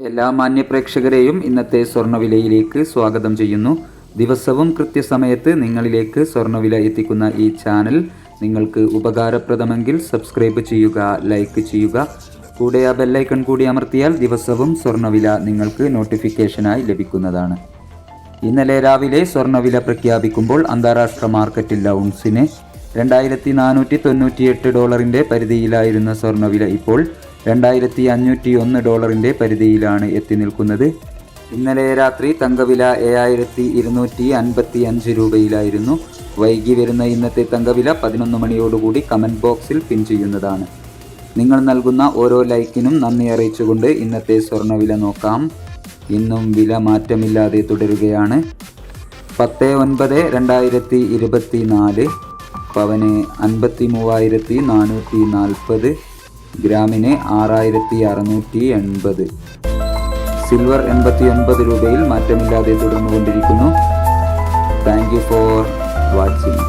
എല്ലാ മാന്യപ്രേക്ഷകരെയും ഇന്നത്തെ സ്വർണ്ണവിലയിലേക്ക് സ്വാഗതം ചെയ്യുന്നു. ദിവസവും കൃത്യസമയത്ത് നിങ്ങളിലേക്ക് സ്വർണ്ണവില എത്തിക്കുന്ന ഈ ചാനൽ നിങ്ങൾക്ക് ഉപകാരപ്രദമെങ്കിൽ സബ്സ്ക്രൈബ് ചെയ്യുക, ലൈക്ക് ചെയ്യുക. കൂടെ ആ ബെല്ലൈക്കൺ കൂടി അമർത്തിയാൽ ദിവസവും സ്വർണ്ണവില നിങ്ങൾക്ക് നോട്ടിഫിക്കേഷനായി ലഭിക്കുന്നതാണ്. ഇന്നലെ രാവിലെ സ്വർണ്ണവില പ്രഖ്യാപിക്കുമ്പോൾ അന്താരാഷ്ട്ര മാർക്കറ്റിൽ ഔൺസിന് $2,498 പരിധിയിലായിരുന്ന സ്വർണ്ണവില ഇപ്പോൾ $2,501 പരിധിയിലാണ് എത്തി നിൽക്കുന്നത്. ഇന്നലെ രാത്രി തങ്കവില 7,255 രൂപയിലായിരുന്നു. വൈകി വരുന്ന ഇന്നത്തെ തങ്കവില 11 മണിയോടുകൂടി കമൻറ്റ് ബോക്സിൽ പിൻ ചെയ്യുന്നതാണ്. നിങ്ങൾ നൽകുന്ന ഓരോ ലൈക്കിനും നന്ദി അറിയിച്ചുകൊണ്ട് ഇന്നത്തെ സ്വർണ്ണവില നോക്കാം. ഇന്നും വില മാറ്റമില്ലാതെ തുടരുകയാണ്. 10/9/2024 പവന് 53,440, ഗ്രാമിന് 6,680. സിൽവർ 89 രൂപയിൽ മാറ്റമില്ലാതെ തുടർന്നുകൊണ്ടിരിക്കുന്നു. Thank you for watching.